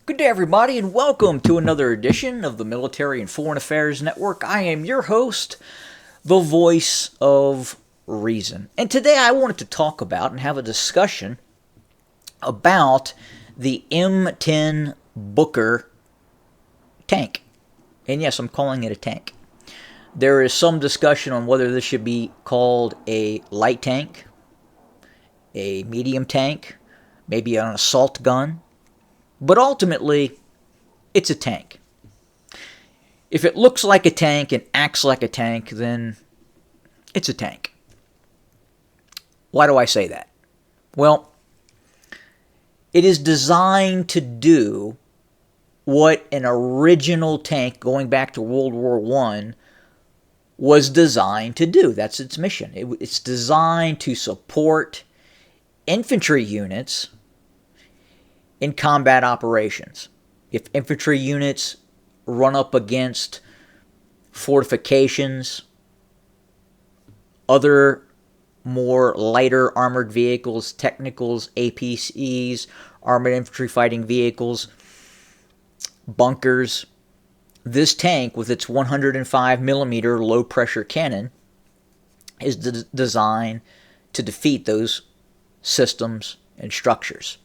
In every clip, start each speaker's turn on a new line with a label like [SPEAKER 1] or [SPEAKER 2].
[SPEAKER 1] Good day, everybody, and welcome to another edition of the Military and Foreign Affairs Network. I am your host, the voice of reason. And today I wanted to talk about and have a discussion about the M10 Booker tank. And yes, I'm calling it a tank. There is some discussion on whether this should be called a light tank, a medium tank, maybe an assault gun. But ultimately, it's a tank. If it looks like a tank and acts like a tank, then it's a tank. Why do I say that? Well, it is designed to do what an original tank going back to World War I was designed to do. That's its mission. It's designed to support infantry units in combat operations. If infantry units run up against fortifications, other more lighter armored vehicles, technicals, APCs, armored infantry fighting vehicles, bunkers, this tank with its 105 millimeter low pressure cannon is designed to defeat those systems and structures.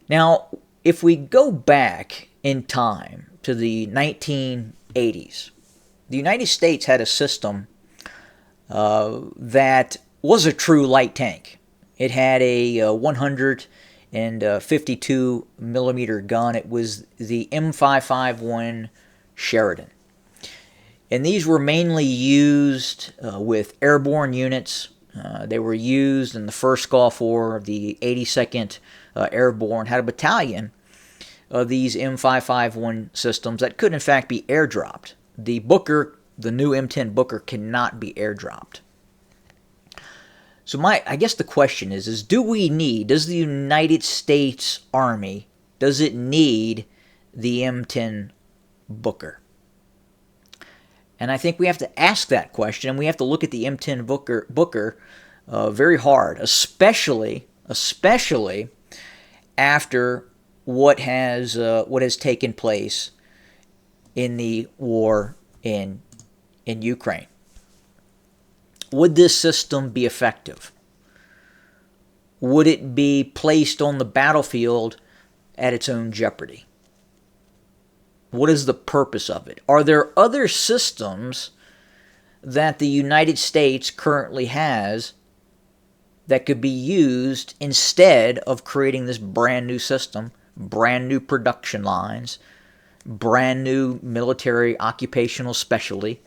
[SPEAKER 1] Now, if we go back in time to the 1980s, the United States had a system that was a true light tank. It had a 152 millimeter gun. It was the M551 Sheridan. And these were mainly used with airborne units. They were used in the first Gulf War. The 82nd Airborne had a battalion of these M551 systems that could in fact be airdropped. The Booker, the new M10 Booker, cannot be airdropped. So I guess the question is does the United States Army, does it need the M10 Booker? And I think we have to ask that question, and we have to look at the M10 Booker very hard, especially after what has taken place in the war in Ukraine. Would this system be effective? Would it be placed on the battlefield at its own jeopardy? What is the purpose of it? Are there other systems that the United States currently has that could be used instead of creating this brand new system, brand new production lines, brand new military occupational specialty,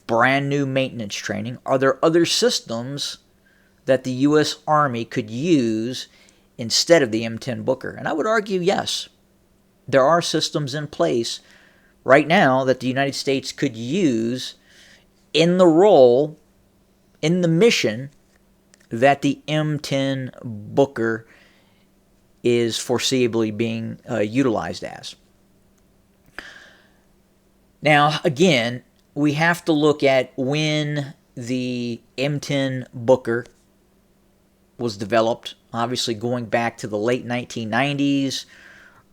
[SPEAKER 1] brand new maintenance training? Are there other systems that the U.S. Army could use instead of the M10 Booker? And I would argue yes. There are systems in place right now that the United States could use in the role, in the mission that the M10 Booker is foreseeably being utilized as. Now, again, we have to look at when the M10 Booker was developed, obviously going back to the late 1990s,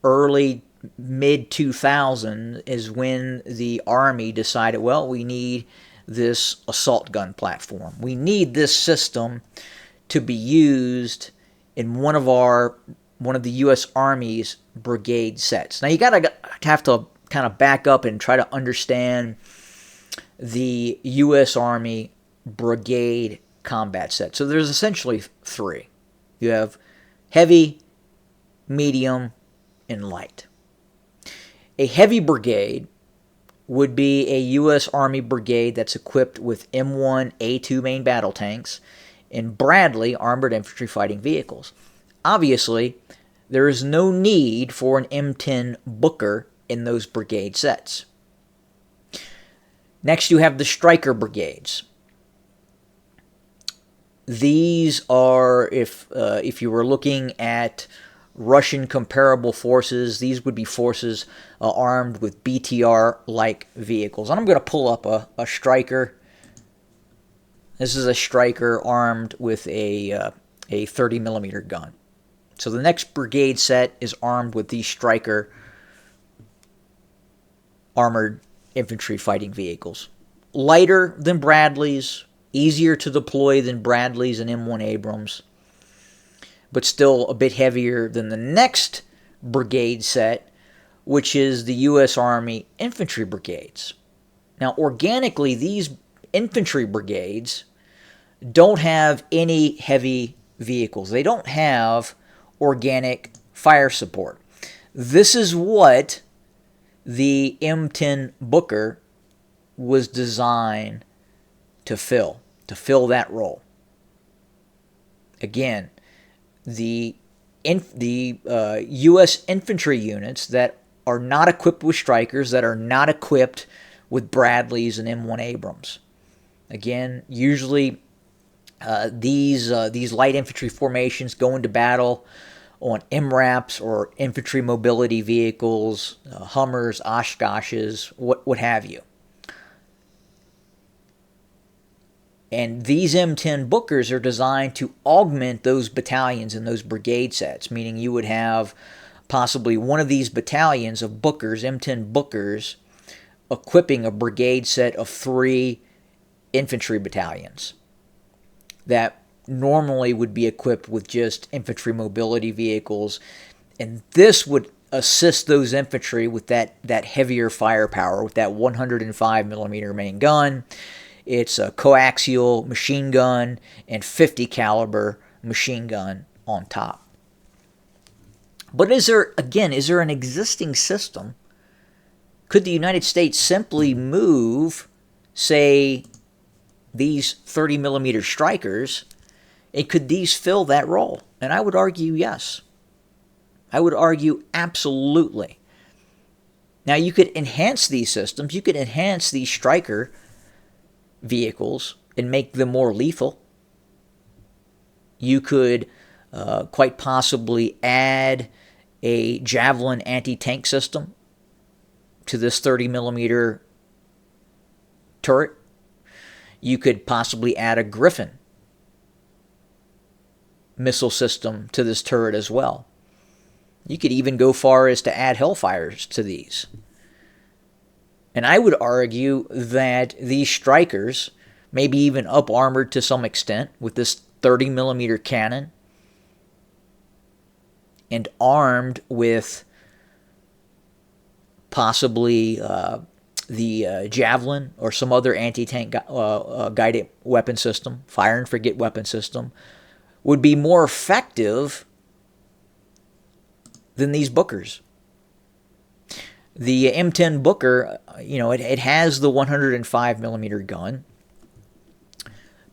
[SPEAKER 1] early mid-2000 is when the Army decided, well, we need this assault gun platform. We need this system to be used in one of the U.S. Army's brigade sets. Now, you have to kind of back up and try to understand the U.S. Army brigade combat set. So there's essentially three. You have heavy, medium, and light. A heavy brigade would be a U.S. Army brigade that's equipped with M1A2 main battle tanks and Bradley armored infantry fighting vehicles. Obviously, there is no need for an M10 Booker in those brigade sets. Next, you have the Stryker brigades. These are, if you were looking at Russian comparable forces, these would be forces armed with BTR-like vehicles. And I'm going to pull up a Stryker. This is a Stryker armed with a 30 millimeter gun. So the next brigade set is armed with these Stryker armored infantry fighting vehicles. Lighter than Bradleys, easier to deploy than Bradleys and M1 Abrams, but still a bit heavier than the next brigade set, which is the U.S. Army infantry brigades. Now, organically, these infantry brigades don't have any heavy vehicles. They don't have organic fire support. This is what the M10 Booker was designed to fill that role. Again, the U.S. infantry units that are not equipped with Strykers, that are not equipped with Bradleys and M1 Abrams. Again, usually these light infantry formations go into battle on MRAPs or infantry mobility vehicles, Hummers, Oshkoshes, what have you. And these M10 Bookers are designed to augment those battalions and those brigade sets, meaning you would have possibly one of these battalions of Bookers, M10 Bookers, equipping a brigade set of 3 infantry battalions that normally would be equipped with just infantry mobility vehicles. And this would assist those infantry with that heavier firepower, with that 105 millimeter main gun. It's a coaxial machine gun and 50 caliber machine gun on top. But is there an existing system? Could the United States simply move, say, these 30 millimeter Strykers, and could these fill that role? And I would argue yes. I would argue absolutely. Now, you could enhance these systems. You could enhance these Stryker vehicles and make them more lethal. You could quite possibly add a Javelin anti-tank system to this 30 millimeter turret. You could possibly add a Griffin missile system to this turret as well. You could even go far as to add Hellfires to these. And I would argue that these Strykers, maybe even up-armored to some extent with this 30 millimeter cannon, and armed with possibly the Javelin or some other anti-tank guided weapon system, fire and forget weapon system, would be more effective than these Bookers. The M10 Booker, it has the 105 millimeter gun,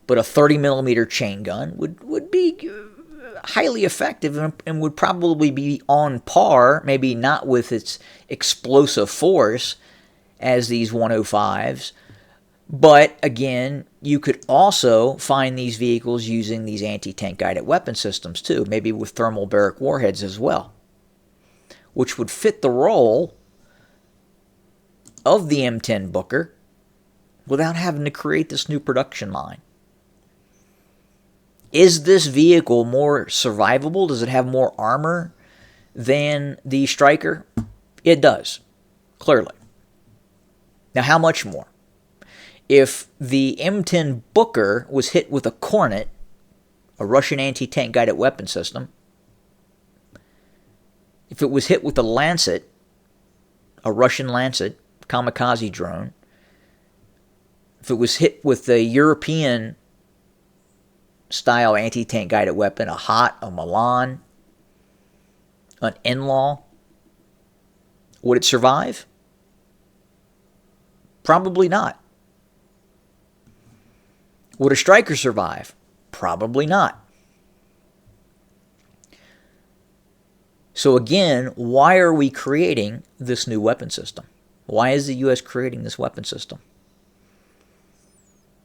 [SPEAKER 1] but a 30 millimeter chain gun would be highly effective and would probably be on par, maybe not with its explosive force as these 105s, but again, you could also find these vehicles using these anti-tank guided weapon systems too, maybe with thermal barrack warheads as well, which would fit the role of the M10 Booker without having to create this new production line. Is this vehicle more survivable? Does it have more armor than the Stryker? It does, clearly. Now, how much more? If the M10 Booker was hit with a Kornet, a Russian anti-tank guided weapon system, if it was hit with a Lancet, a Russian Lancet kamikaze drone, if it was hit with a European style anti-tank guided weapon, a HOT, a Milan, an NLAW, would it survive? Probably not. Would a Stryker survive? Probably not. So again, why are we creating this new weapon system? Why is the U.S. creating this weapon system?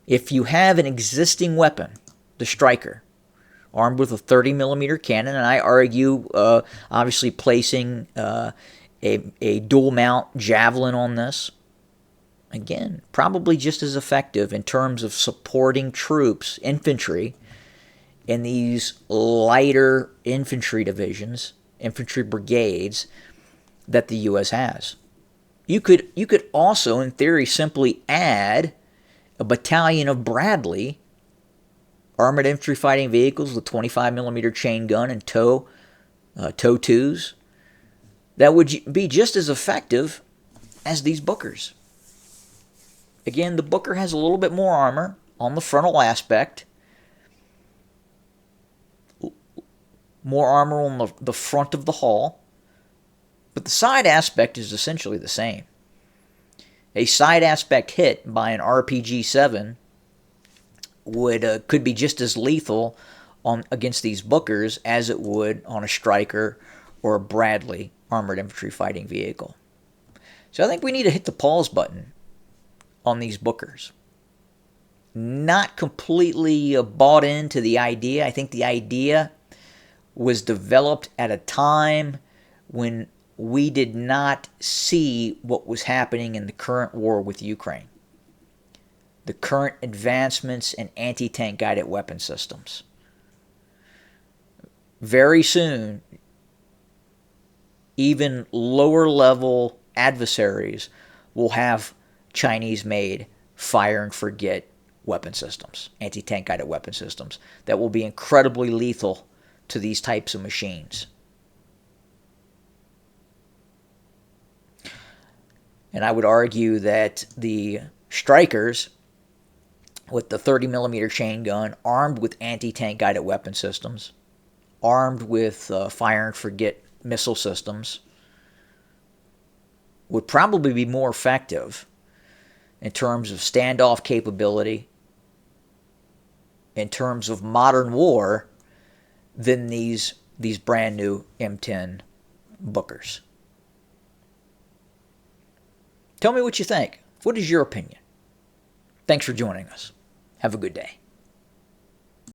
[SPEAKER 1] If you have an existing weapon, the Stryker, armed with a 30 millimeter cannon, and I argue, obviously placing a dual mount Javelin on this, again, probably just as effective in terms of supporting troops, infantry, in these lighter infantry divisions, infantry brigades that the U.S. has. You could also, in theory, simply add a battalion of Bradley armored infantry fighting vehicles with 25 millimeter chain gun and tow twos that would be just as effective as these Bookers. Again, the Booker has a little bit more armor on the frontal aspect, more armor on the front of the hull, but the side aspect is essentially the same. A side aspect hit by an RPG-7 could be just as lethal against these Bookers as it would on a Stryker or a Bradley armored infantry fighting vehicle. So I think we need to hit the pause button on these Bookers. Not completely bought into the idea. I think the idea was developed at a time when we did not see what was happening in the current war with Ukraine. The current advancements in anti-tank guided weapon systems. Very soon, even lower level adversaries will have Chinese-made fire and forget weapon systems, anti-tank guided weapon systems, that will be incredibly lethal to these types of machines. And I would argue that the Strykers with the 30 millimeter chain gun, armed with anti-tank guided weapon systems, armed with fire and forget missile systems, would probably be more effective in terms of standoff capability, in terms of modern war, than these brand new M10 Bookers. Tell me what you think. What is your opinion? Thanks for joining us. Have a good day.